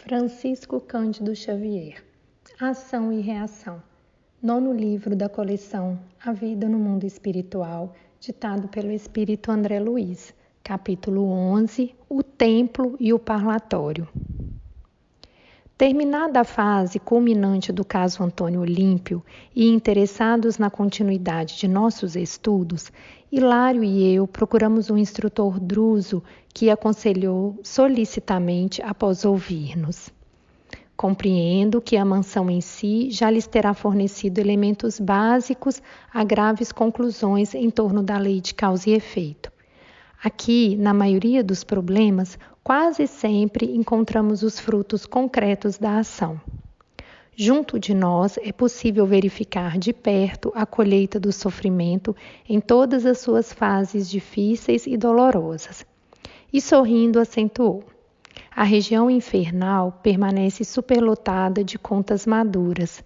Francisco Cândido Xavier. Ação e Reação. 9º livro da coleção A Vida no Mundo Espiritual, ditado pelo Espírito André Luiz. Capítulo 11. O Templo e o Parlatório. Terminada a fase culminante do caso Antônio Olímpio e interessados na continuidade de nossos estudos, Hilário e eu procuramos um instrutor druso que aconselhou solicitamente após ouvir-nos. Compreendo que a mansão em si já lhes terá fornecido elementos básicos a graves conclusões em torno da lei de causa e efeito. Aqui, na maioria dos problemas, quase sempre encontramos os frutos concretos da ação. Junto de nós é possível verificar de perto a colheita do sofrimento em todas as suas fases difíceis e dolorosas. E sorrindo acentuou: a região infernal permanece superlotada de contas maduras.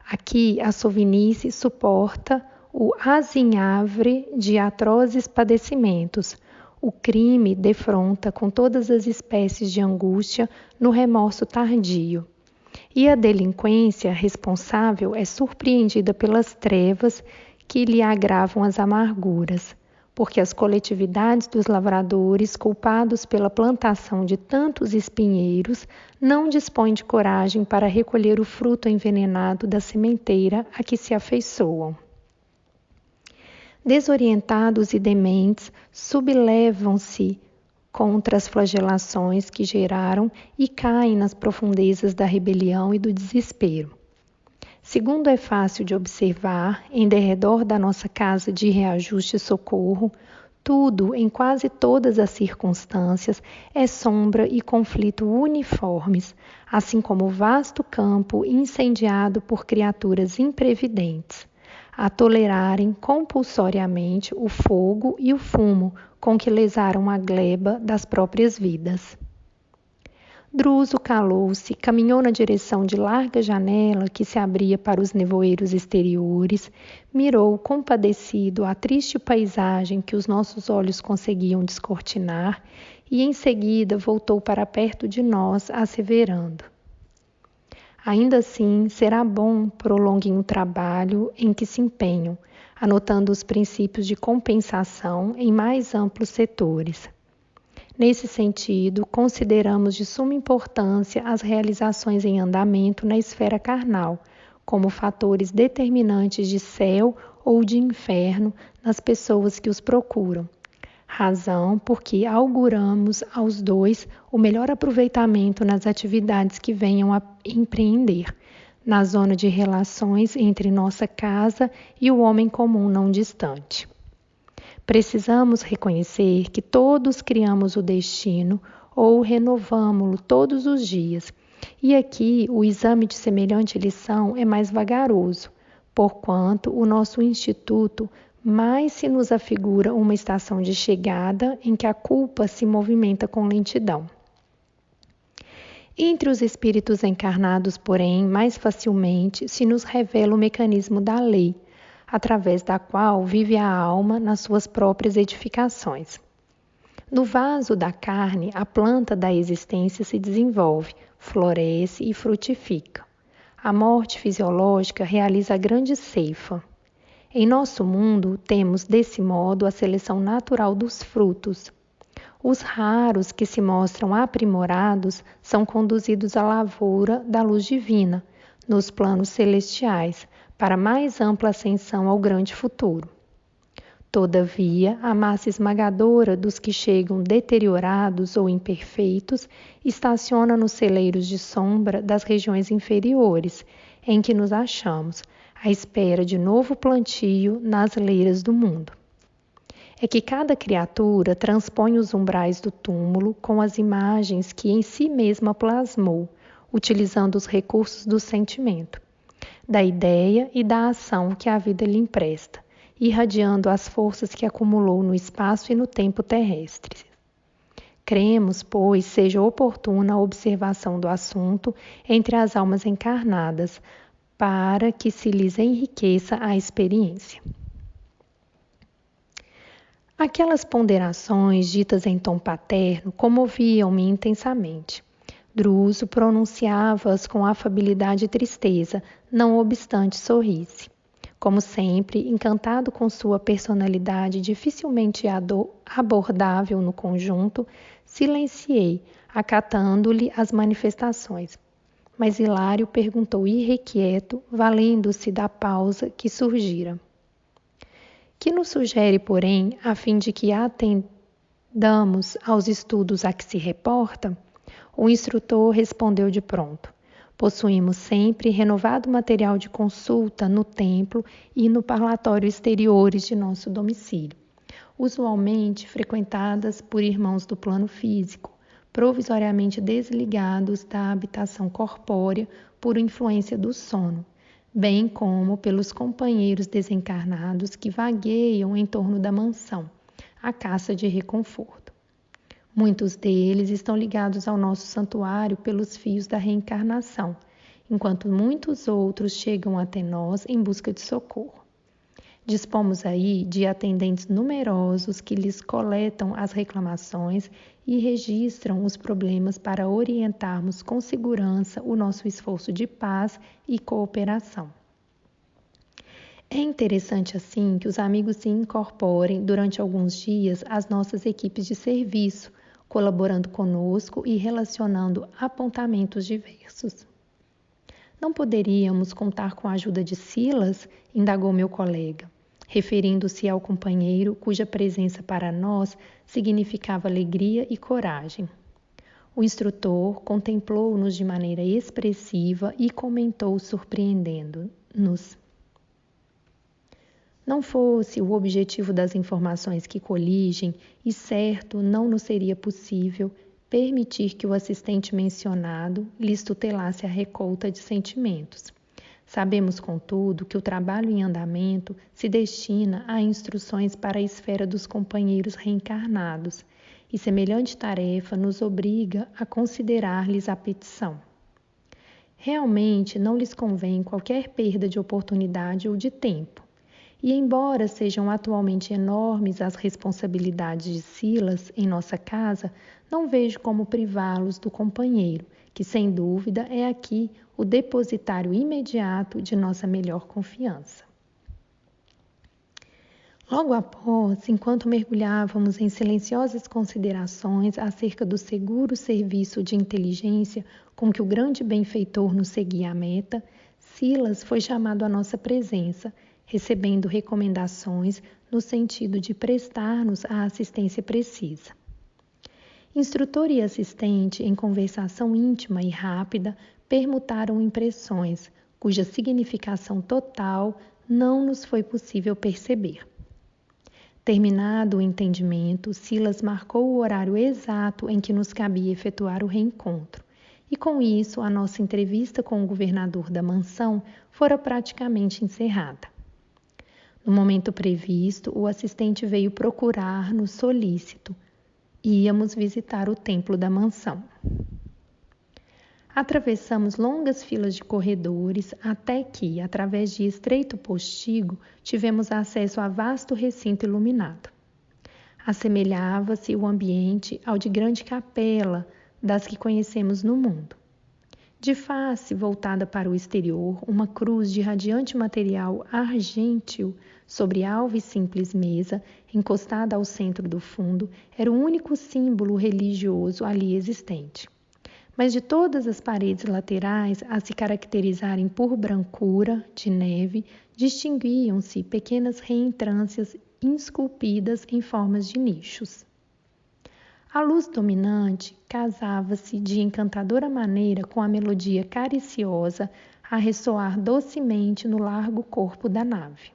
Aqui a sovinice suporta o azinhavre de atrozes padecimentos. O crime defronta com todas as espécies de angústia no remorso tardio. E a delinquência responsável é surpreendida pelas trevas que lhe agravam as amarguras, porque as coletividades dos lavradores, culpados pela plantação de tantos espinheiros, não dispõem de coragem para recolher o fruto envenenado da sementeira a que se afeiçoam. Desorientados e dementes, sublevam-se contra as flagelações que geraram e caem nas profundezas da rebelião e do desespero. Segundo é fácil de observar, em derredor da nossa casa de reajuste e socorro, tudo, em quase todas as circunstâncias, é sombra e conflito uniformes, assim como o vasto campo incendiado por criaturas imprevidentes, a tolerarem compulsoriamente o fogo e o fumo com que lesaram a gleba das próprias vidas. Druso calou-se, caminhou na direção de larga janela que se abria para os nevoeiros exteriores, mirou compadecido a triste paisagem que os nossos olhos conseguiam descortinar e em seguida voltou para perto de nós, asseverando: ainda assim, será bom prolonguem o trabalho em que se empenham, anotando os princípios de compensação em mais amplos setores. Nesse sentido, consideramos de suma importância as realizações em andamento na esfera carnal, como fatores determinantes de céu ou de inferno nas pessoas que os procuram. Razão porque auguramos aos dois o melhor aproveitamento nas atividades que venham a empreender, na zona de relações entre nossa casa e o homem comum não distante. Precisamos reconhecer que todos criamos o destino ou renovamo-lo todos os dias, e aqui o exame de semelhante lição é mais vagaroso, porquanto o nosso instituto mais se nos afigura uma estação de chegada em que a culpa se movimenta com lentidão. Entre os espíritos encarnados, porém, mais facilmente se nos revela o mecanismo da lei, através da qual vive a alma nas suas próprias edificações. No vaso da carne, a planta da existência se desenvolve, floresce e frutifica. A morte fisiológica realiza a grande ceifa. Em nosso mundo, temos, desse modo, a seleção natural dos frutos. Os raros que se mostram aprimorados são conduzidos à lavoura da luz divina, nos planos celestiais, para mais ampla ascensão ao grande futuro. Todavia, a massa esmagadora dos que chegam deteriorados ou imperfeitos estaciona nos celeiros de sombra das regiões inferiores, em que nos achamos, à espera de novo plantio nas leiras do mundo. É que cada criatura transpõe os umbrais do túmulo com as imagens que em si mesma plasmou, utilizando os recursos do sentimento, da ideia e da ação que a vida lhe empresta, irradiando as forças que acumulou no espaço e no tempo terrestres. Cremos, pois, seja oportuna a observação do assunto entre as almas encarnadas, para que se lhes enriqueça a experiência. Aquelas ponderações ditas em tom paterno comoviam-me intensamente. Druso pronunciava-as com afabilidade e tristeza, não obstante sorrisse. Como sempre, encantado com sua personalidade dificilmente abordável no conjunto, silenciei, acatando-lhe as manifestações. Mas Hilário perguntou irrequieto, valendo-se da pausa que surgira. Que nos sugere, porém, a fim de que atendamos aos estudos a que se reporta? O instrutor respondeu de pronto. Possuímos sempre renovado material de consulta no templo e no parlatório exteriores de nosso domicílio, usualmente frequentadas por irmãos do plano físico, provisoriamente desligados da habitação corpórea por influência do sono, bem como pelos companheiros desencarnados que vagueiam em torno da mansão, à caça de reconforto. Muitos deles estão ligados ao nosso santuário pelos fios da reencarnação, enquanto muitos outros chegam até nós em busca de socorro. Dispomos aí de atendentes numerosos que lhes coletam as reclamações e registram os problemas para orientarmos com segurança o nosso esforço de paz e cooperação. É interessante, assim, que os amigos se incorporem durante alguns dias às nossas equipes de serviço, colaborando conosco e relacionando apontamentos diversos. Não poderíamos contar com a ajuda de Silas? Indagou meu colega, referindo-se ao companheiro cuja presença para nós significava alegria e coragem. O instrutor contemplou-nos de maneira expressiva e comentou, surpreendendo-nos. Não fosse o objetivo das informações que coligem, e certo não nos seria possível permitir que o assistente mencionado lhes tutelasse a recolta de sentimentos. Sabemos, contudo, que o trabalho em andamento se destina a instruções para a esfera dos companheiros reencarnados, e semelhante tarefa nos obriga a considerar-lhes a petição. Realmente não lhes convém qualquer perda de oportunidade ou de tempo. E embora sejam atualmente enormes as responsabilidades de Silas em nossa casa, não vejo como privá-los do companheiro, que sem dúvida é aqui o depositário imediato de nossa melhor confiança. Logo após, enquanto mergulhávamos em silenciosas considerações acerca do seguro serviço de inteligência com que o grande benfeitor nos seguia à meta, Silas foi chamado à nossa presença, recebendo recomendações no sentido de prestar-nos a assistência precisa. Instrutor e assistente, em conversação íntima e rápida, permutaram impressões, cuja significação total não nos foi possível perceber. Terminado o entendimento, Silas marcou o horário exato em que nos cabia efetuar o reencontro, e com isso a nossa entrevista com o governador da mansão fora praticamente encerrada. No momento previsto, o assistente veio procurar-nos solícito. Íamos visitar o templo da mansão. Atravessamos longas filas de corredores até que, através de estreito postigo, tivemos acesso a vasto recinto iluminado. Assemelhava-se o ambiente ao de grande capela das que conhecemos no mundo. De face voltada para o exterior, uma cruz de radiante material argênteo sobre alva e simples mesa, encostada ao centro do fundo, era o único símbolo religioso ali existente. Mas de todas as paredes laterais, a se caracterizarem por brancura, de neve, distinguiam-se pequenas reentrâncias esculpidas em formas de nichos. A luz dominante casava-se de encantadora maneira com a melodia cariciosa a ressoar docemente no largo corpo da nave.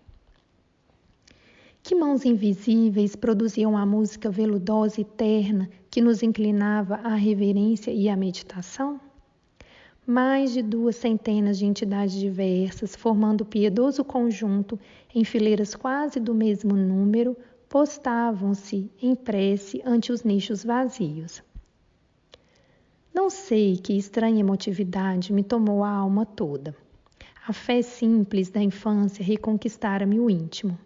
Que mãos invisíveis produziam a música veludosa e terna que nos inclinava à reverência e à meditação? Mais de 200 de entidades diversas, formando piedoso conjunto em fileiras quase do mesmo número, postavam-se em prece ante os nichos vazios. Não sei que estranha emotividade me tomou a alma toda. A fé simples da infância reconquistara-me o íntimo.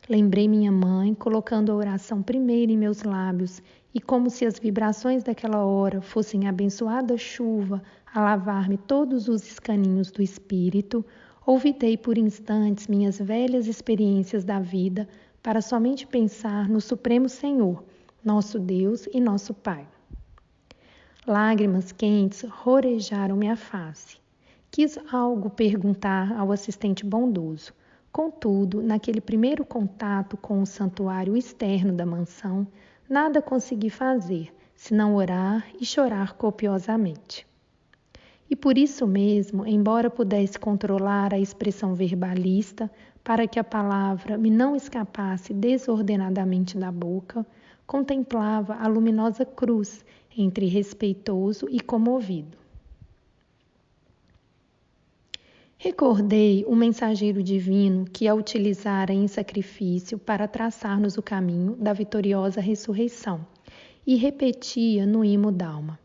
Lembrei minha mãe, colocando a oração primeiro em meus lábios E como se as vibrações daquela hora fossem abençoada chuva a lavar-me todos os escaninhos do espírito, olvidei por instantes minhas velhas experiências da vida para somente pensar no Supremo Senhor, nosso Deus e nosso Pai. Lágrimas quentes rorejaram-me a face. Quis algo perguntar ao assistente bondoso. Contudo, naquele primeiro contato com o santuário externo da mansão, nada consegui fazer, senão orar e chorar copiosamente. E por isso mesmo, embora pudesse controlar a expressão verbalista, para que a palavra me não escapasse desordenadamente da boca, contemplava a luminosa cruz entre respeitoso e comovido. Recordei o mensageiro divino que a utilizara em sacrifício para traçar-nos o caminho da vitoriosa ressurreição e repetia no imo d'alma: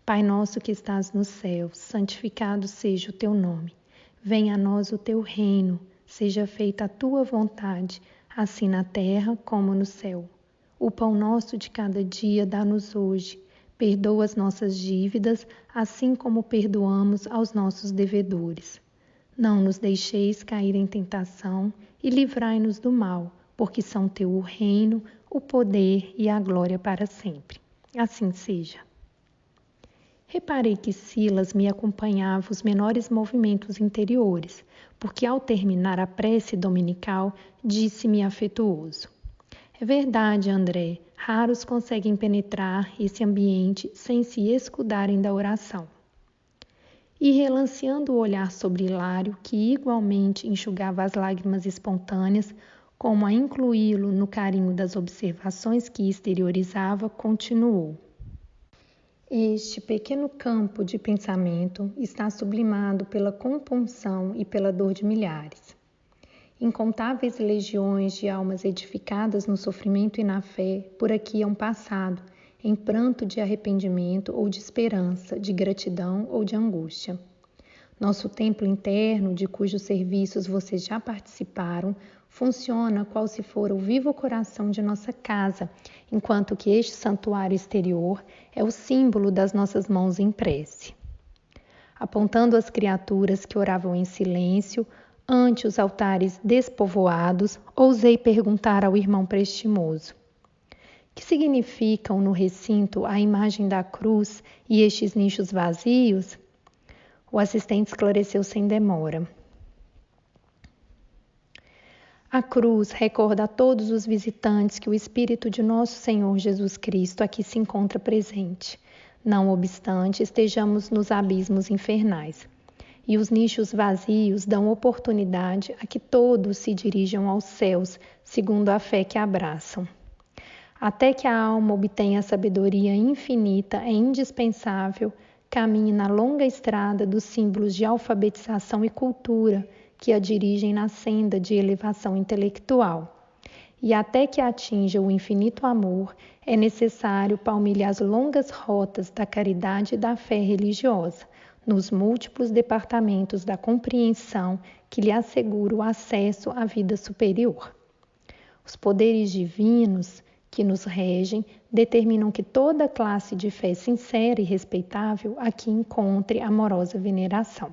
Pai nosso que estás no céu, santificado seja o teu nome. Venha a nós o teu reino, seja feita a tua vontade, assim na terra como no céu. O pão nosso de cada dia dá-nos hoje. Perdoa as nossas dívidas, assim como perdoamos aos nossos devedores. Não nos deixeis cair em tentação e livrai-nos do mal, porque são teu o reino, o poder e a glória para sempre. Assim seja. Reparei que Silas me acompanhava os menores movimentos interiores, porque ao terminar a prece dominical, disse-me afetuoso: É verdade, André, raros conseguem penetrar esse ambiente sem se escudarem da oração. E relanceando o olhar sobre Hilário, que igualmente enxugava as lágrimas espontâneas, como a incluí-lo no carinho das observações que exteriorizava, continuou: Este pequeno campo de pensamento está sublimado pela compunção e pela dor de milhares. Incontáveis legiões de almas edificadas no sofrimento e na fé por aqui hão passado, em pranto de arrependimento ou de esperança, de gratidão ou de angústia. Nosso templo interno, de cujos serviços vocês já participaram, funciona qual se fora o vivo coração de nossa casa, enquanto que este santuário exterior é o símbolo das nossas mãos em prece. Apontando as criaturas que oravam em silêncio, ante os altares despovoados, ousei perguntar ao irmão prestimoso: que significam no recinto a imagem da cruz e estes nichos vazios? O assistente esclareceu sem demora. A cruz recorda a todos os visitantes que o Espírito de nosso Senhor Jesus Cristo aqui se encontra presente, não obstante estejamos nos abismos infernais. E os nichos vazios dão oportunidade a que todos se dirijam aos céus, segundo a fé que abraçam. Até que a alma obtenha a sabedoria infinita, é indispensável caminhe na longa estrada dos símbolos de alfabetização e cultura que a dirigem na senda de elevação intelectual. E até que atinja o infinito amor, é necessário palmilhar as longas rotas da caridade e da fé religiosa, nos múltiplos departamentos da compreensão que lhe assegura o acesso à vida superior. Os poderes divinos que nos regem determinam que toda classe de fé sincera e respeitável aqui encontre amorosa veneração.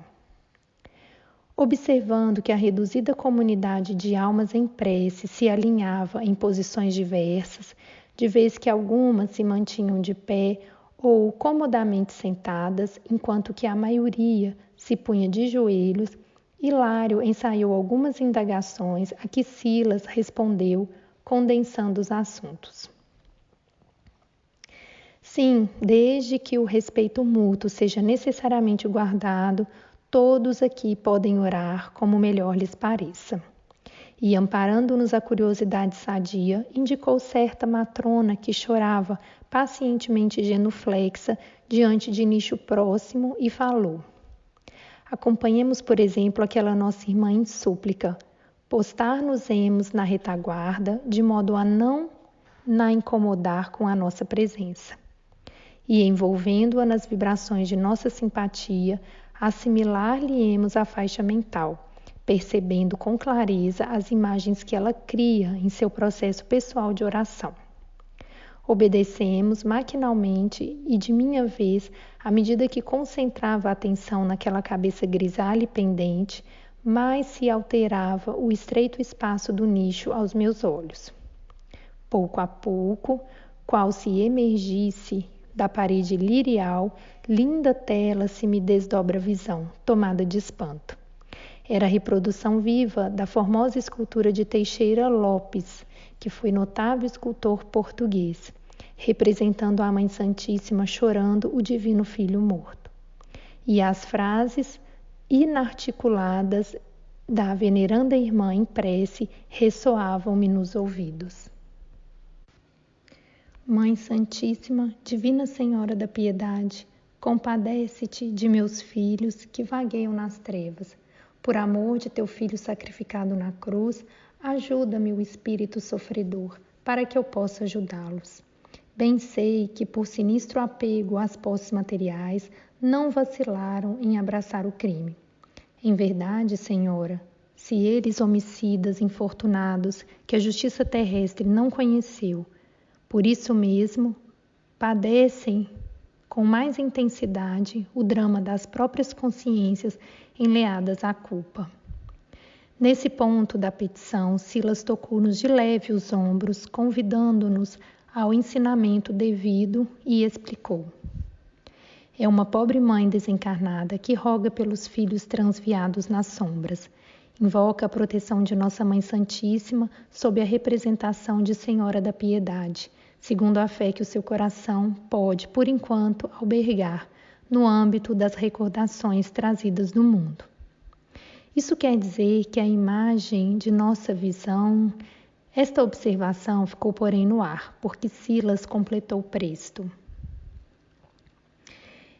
Observando que a reduzida comunidade de almas em prece se alinhava em posições diversas, de vez que algumas se mantinham de pé ou comodamente sentadas, enquanto que a maioria se punha de joelhos, Hilário ensaiou algumas indagações a que Silas respondeu, condensando os assuntos. Sim, desde que o respeito mútuo seja necessariamente guardado, todos aqui podem orar como melhor lhes pareça. E, amparando-nos a curiosidade sadia, indicou certa matrona que chorava pacientemente genuflexa diante de nicho próximo e falou: Acompanhemos, por exemplo, aquela nossa irmã em súplica. Postar-nos-emos na retaguarda, de modo a não na incomodar com a nossa presença. E, envolvendo-a nas vibrações de nossa simpatia, assimilar-lhe-emos a faixa mental, percebendo com clareza as imagens que ela cria em seu processo pessoal de oração. Obedecemos maquinalmente e, de minha vez, à medida que concentrava a atenção naquela cabeça grisalha e pendente, mais se alterava o estreito espaço do nicho aos meus olhos. Pouco a pouco, qual se emergisse da parede lirial, linda tela se me desdobra a visão, tomada de espanto. Era a reprodução viva da formosa escultura de Teixeira Lopes, que foi notável escultor português, representando a Mãe Santíssima chorando o Divino Filho morto. E as frases inarticuladas da veneranda irmã em prece ressoavam-me nos ouvidos. Mãe Santíssima, Divina Senhora da Piedade, compadece-te de meus filhos que vagueiam nas trevas. Por amor de teu Filho sacrificado na cruz, ajuda-me o espírito sofredor, para que eu possa ajudá-los. Bem sei que, por sinistro apego às posses materiais, não vacilaram em abraçar o crime. Em verdade, Senhora, se eles, homicidas infortunados, que a justiça terrestre não conheceu, por isso mesmo, padecem com mais intensidade o drama das próprias consciências enleadas à culpa. Nesse ponto da petição, Silas tocou-nos de leve os ombros, convidando-nos ao ensinamento devido e explicou. É uma pobre mãe desencarnada que roga pelos filhos transviados nas sombras. Invoca a proteção de Nossa Mãe Santíssima sob a representação de Senhora da Piedade, segundo a fé que o seu coração pode, por enquanto, albergar no âmbito das recordações trazidas do mundo. Isso quer dizer que a imagem de nossa visão, esta observação ficou, porém, no ar, porque Silas completou presto.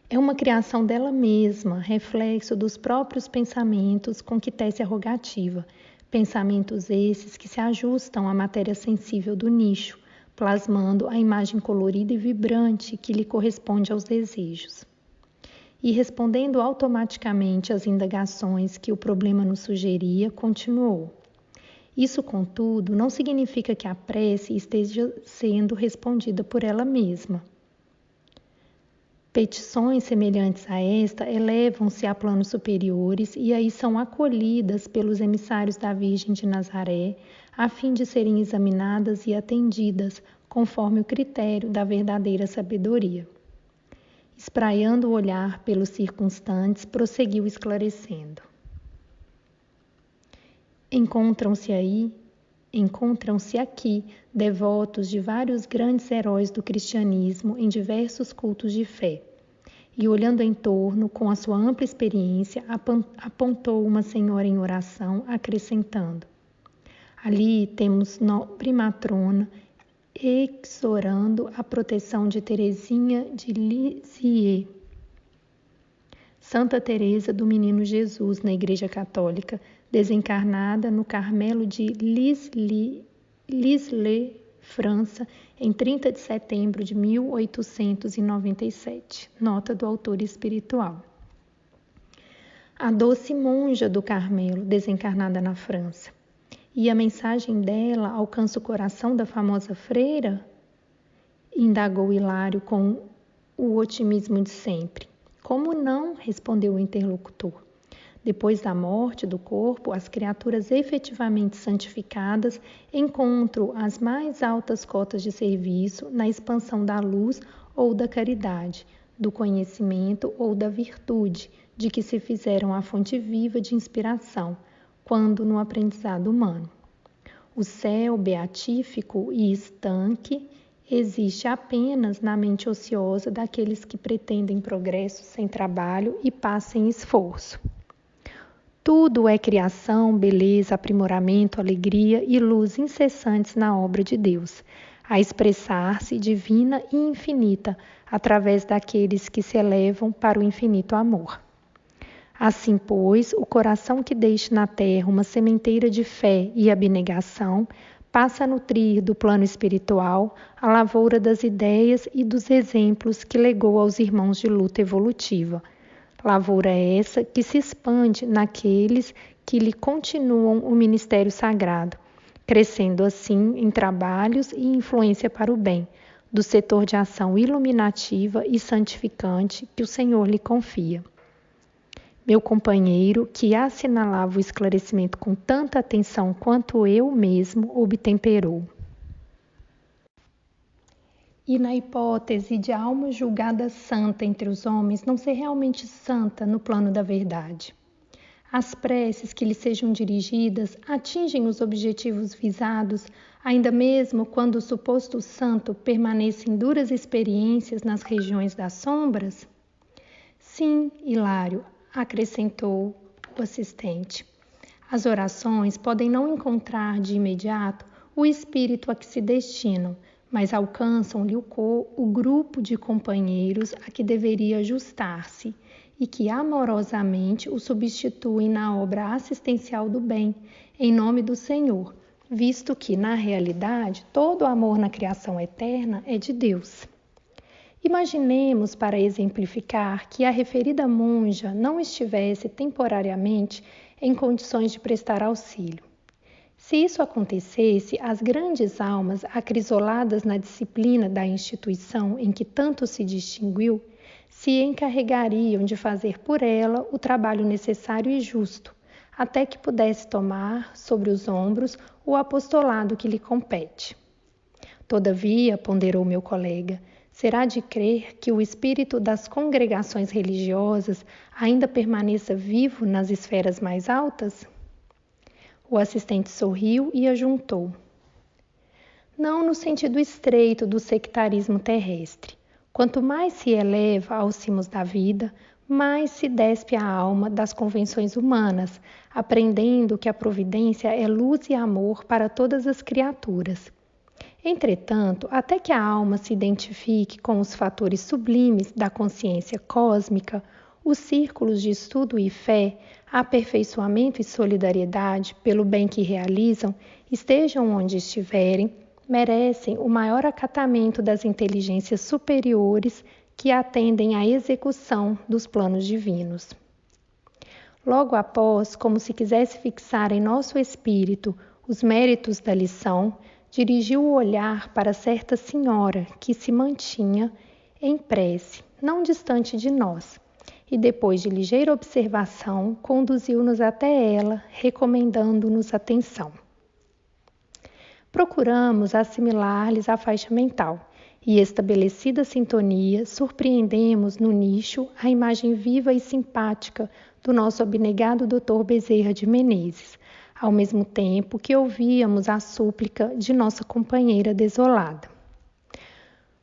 É uma criação dela mesma, reflexo dos próprios pensamentos com que tece a rogativa, pensamentos esses que se ajustam à matéria sensível do nicho, plasmando a imagem colorida e vibrante que lhe corresponde aos desejos. E respondendo automaticamente às indagações que o problema nos sugeria, continuou. Isso, contudo, não significa que a prece esteja sendo respondida por ela mesma. Petições semelhantes a esta elevam-se a planos superiores e aí são acolhidas pelos emissários da Virgem de Nazaré, a fim de serem examinadas e atendidas conforme o critério da verdadeira sabedoria. Espraiando o olhar pelos circunstantes, prosseguiu esclarecendo. Encontram-se aqui devotos de vários grandes heróis do cristianismo em diversos cultos de fé. E olhando em torno, com a sua ampla experiência, apontou uma senhora em oração, acrescentando: ali temos nobre matrona exorando a proteção de Teresinha de Lisieux, Santa Teresa do Menino Jesus na Igreja Católica, desencarnada no Carmelo de Lisieux, França, em 30 de setembro de 1897. Nota do autor espiritual. A doce monja do Carmelo, desencarnada na França. E a mensagem dela alcança o coração da famosa freira? Indagou Hilário com o otimismo de sempre. Como não? Respondeu o interlocutor. Depois da morte do corpo, as criaturas efetivamente santificadas encontram as mais altas cotas de serviço na expansão da luz ou da caridade, do conhecimento ou da virtude, de que se fizeram a fonte viva de inspiração, quando no aprendizado humano. O céu beatífico e estanque existe apenas na mente ociosa daqueles que pretendem progresso sem trabalho e paz sem esforço. Tudo é criação, beleza, aprimoramento, alegria e luz incessantes na obra de Deus, a expressar-se divina e infinita através daqueles que se elevam para o infinito amor. Assim, pois, o coração que deixa na terra uma sementeira de fé e abnegação passa a nutrir do plano espiritual a lavoura das ideias e dos exemplos que legou aos irmãos de luta evolutiva. Lavoura essa que se expande naqueles que lhe continuam o ministério sagrado, crescendo assim em trabalhos e influência para o bem, do setor de ação iluminativa e santificante que o Senhor lhe confia. Meu companheiro, que assinalava o esclarecimento com tanta atenção quanto eu mesmo, obtemperou. E na hipótese de a alma julgada santa entre os homens não ser realmente santa no plano da verdade, as preces que lhe sejam dirigidas atingem os objetivos visados, ainda mesmo quando o suposto santo permanece em duras experiências nas regiões das sombras? Sim, Hilário, acrescentou o assistente. As orações podem não encontrar de imediato o espírito a que se destinam, mas alcançam-lhe o grupo de companheiros a que deveria ajustar-se e que amorosamente o substituem na obra assistencial do bem, em nome do Senhor, visto que, na realidade, todo o amor na criação eterna é de Deus. Imaginemos, para exemplificar, que a referida monja não estivesse temporariamente em condições de prestar auxílio. Se isso acontecesse, as grandes almas, acrisoladas na disciplina da instituição em que tanto se distinguiu, se encarregariam de fazer por ela o trabalho necessário e justo, até que pudesse tomar sobre os ombros o apostolado que lhe compete. Todavia, ponderou meu colega, será de crer que o espírito das congregações religiosas ainda permaneça vivo nas esferas mais altas? O assistente sorriu e ajuntou. Não no sentido estreito do sectarismo terrestre. Quanto mais se eleva aos cimos da vida, mais se despe a alma das convenções humanas, aprendendo que a providência é luz e amor para todas as criaturas. Entretanto, até que a alma se identifique com os fatores sublimes da consciência cósmica, os círculos de estudo e fé, aperfeiçoamento e solidariedade pelo bem que realizam, estejam onde estiverem, merecem o maior acatamento das inteligências superiores que atendem à execução dos planos divinos. Logo após, como se quisesse fixar em nosso espírito os méritos da lição, dirigiu o olhar para certa senhora que se mantinha em prece, não distante de nós, e depois de ligeira observação, conduziu-nos até ela, recomendando-nos atenção. Procuramos assimilar-lhes a faixa mental, e estabelecida a sintonia, surpreendemos no nicho a imagem viva e simpática do nosso abnegado Dr. Bezerra de Menezes, ao mesmo tempo que ouvíamos a súplica de nossa companheira desolada.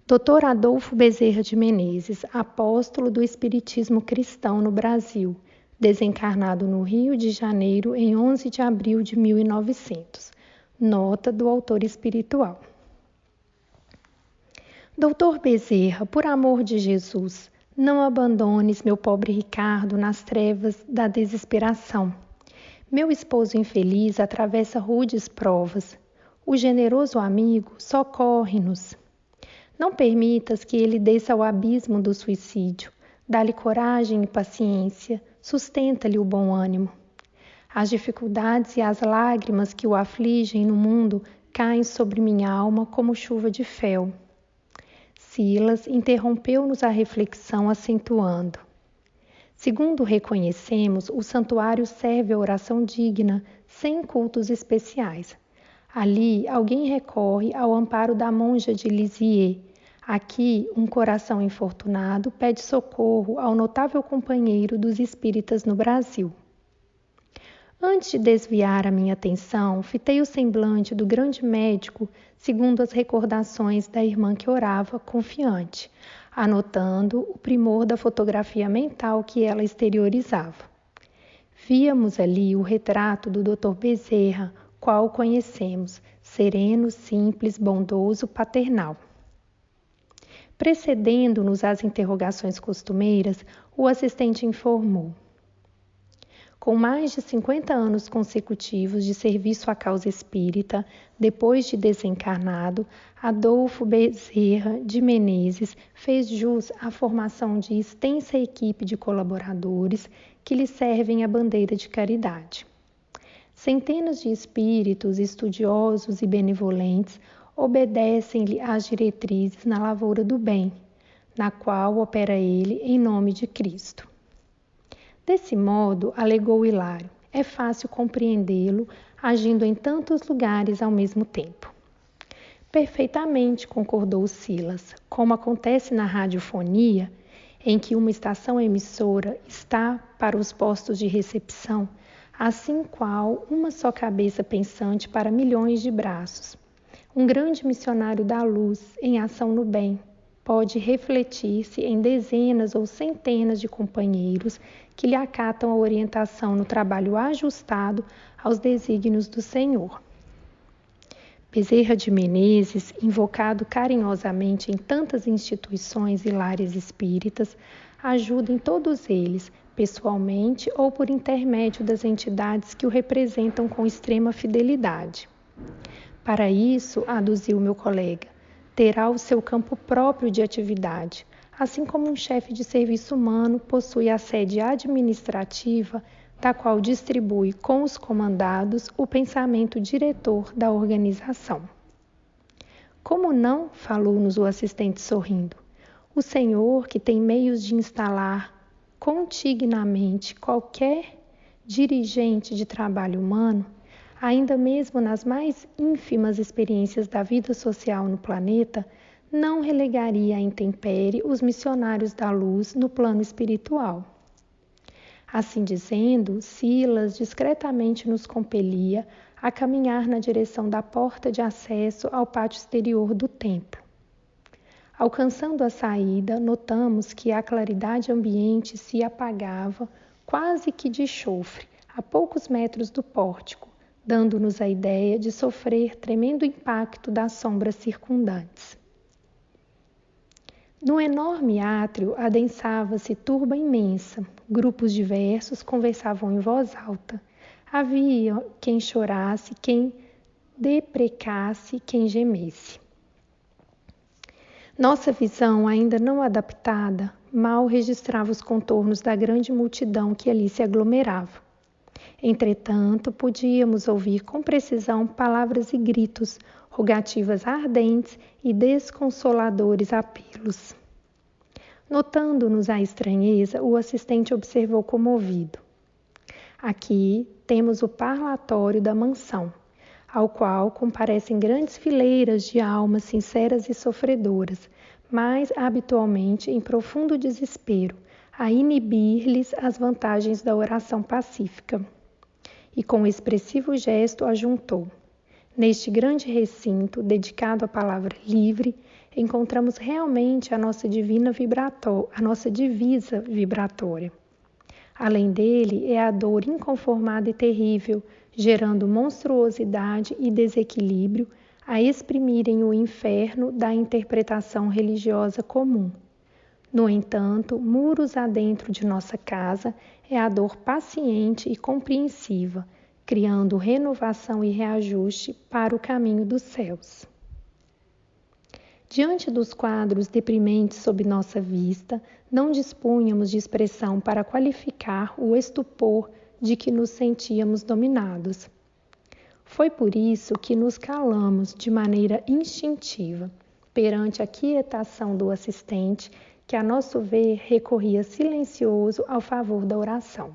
Dr. Adolfo Bezerra de Menezes, apóstolo do Espiritismo cristão no Brasil, desencarnado no Rio de Janeiro em 11 de abril de 1900. Nota do autor espiritual. Doutor Bezerra, por amor de Jesus, não abandones meu pobre Ricardo nas trevas da desesperação. Meu esposo infeliz atravessa rudes provas. O generoso amigo socorre-nos. Não permitas que ele desça ao abismo do suicídio. Dá-lhe coragem e paciência, sustenta-lhe o bom ânimo. As dificuldades e as lágrimas que o afligem no mundo caem sobre minha alma como chuva de fel. Silas interrompeu-nos a reflexão, acentuando. Segundo reconhecemos, o santuário serve a oração digna, sem cultos especiais. Ali, alguém recorre ao amparo da monja de Lisieux. Aqui, um coração infortunado pede socorro ao notável companheiro dos espíritas no Brasil. Antes de desviar a minha atenção, fitei o semblante do grande médico, segundo as recordações da irmã que orava, confiante, anotando o primor da fotografia mental que ela exteriorizava. Víamos ali o retrato do Dr. Bezerra, qual conhecemos, sereno, simples, bondoso, paternal. Precedendo-nos às interrogações costumeiras, o assistente informou. Com mais de 50 anos consecutivos de serviço à causa espírita, depois de desencarnado, Adolfo Bezerra de Menezes fez jus à formação de extensa equipe de colaboradores que lhe servem a bandeira de caridade. Centenas de espíritos estudiosos e benevolentes obedecem-lhe às diretrizes na lavoura do bem, na qual opera ele em nome de Cristo. Desse modo, alegou Hilário, é fácil compreendê-lo agindo em tantos lugares ao mesmo tempo. Perfeitamente, concordou Silas. Como acontece na radiofonia, em que uma estação emissora está para os postos de recepção, assim qual uma só cabeça pensante para milhões de braços. Um grande missionário da luz, em ação no bem, pode refletir-se em dezenas ou centenas de companheiros que lhe acatam a orientação no trabalho ajustado aos desígnios do Senhor. Bezerra de Menezes, invocado carinhosamente em tantas instituições e lares espíritas, ajuda em todos eles, pessoalmente ou por intermédio das entidades que o representam com extrema fidelidade. Para isso, aduziu meu colega, terá o seu campo próprio de atividade, assim como um chefe de serviço humano possui a sede administrativa, da qual distribui com os comandados o pensamento diretor da organização. Como não? Falou-nos o assistente sorrindo. O senhor, que tem meios de instalar contignamente qualquer dirigente de trabalho humano, ainda mesmo nas mais ínfimas experiências da vida social no planeta, não relegaria à intempérie os missionários da luz no plano espiritual. Assim dizendo, Silas discretamente nos compelia a caminhar na direção da porta de acesso ao pátio exterior do templo. Alcançando a saída, notamos que a claridade ambiente se apagava quase que de chofre, a poucos metros do pórtico, dando-nos a ideia de sofrer tremendo impacto das sombras circundantes. No enorme átrio adensava-se turba imensa, grupos diversos conversavam em voz alta. Havia quem chorasse, quem deprecasse, quem gemesse. Nossa visão, ainda não adaptada, mal registrava os contornos da grande multidão que ali se aglomerava. Entretanto, podíamos ouvir com precisão palavras e gritos, rogativas ardentes e desconsoladores apelos. Notando-nos a estranheza, o assistente observou comovido. Aqui temos o parlatório da mansão, ao qual comparecem grandes fileiras de almas sinceras e sofredoras, mas habitualmente em profundo desespero, a inibir-lhes as vantagens da oração pacífica. E com expressivo gesto ajuntou. Neste grande recinto, dedicado à palavra livre, encontramos realmente a nossa divisa vibratória. Além dele, é a dor inconformada e terrível, gerando monstruosidade e desequilíbrio, a exprimirem o inferno da interpretação religiosa comum. No entanto, muros adentro de nossa casa, é a dor paciente e compreensiva, criando renovação e reajuste para o caminho dos céus. Diante dos quadros deprimentes sob nossa vista, não dispunhamos de expressão para qualificar o estupor de que nos sentíamos dominados. Foi por isso que nos calamos de maneira instintiva perante a quietação do assistente, que, a nosso ver, recorria silencioso ao favor da oração.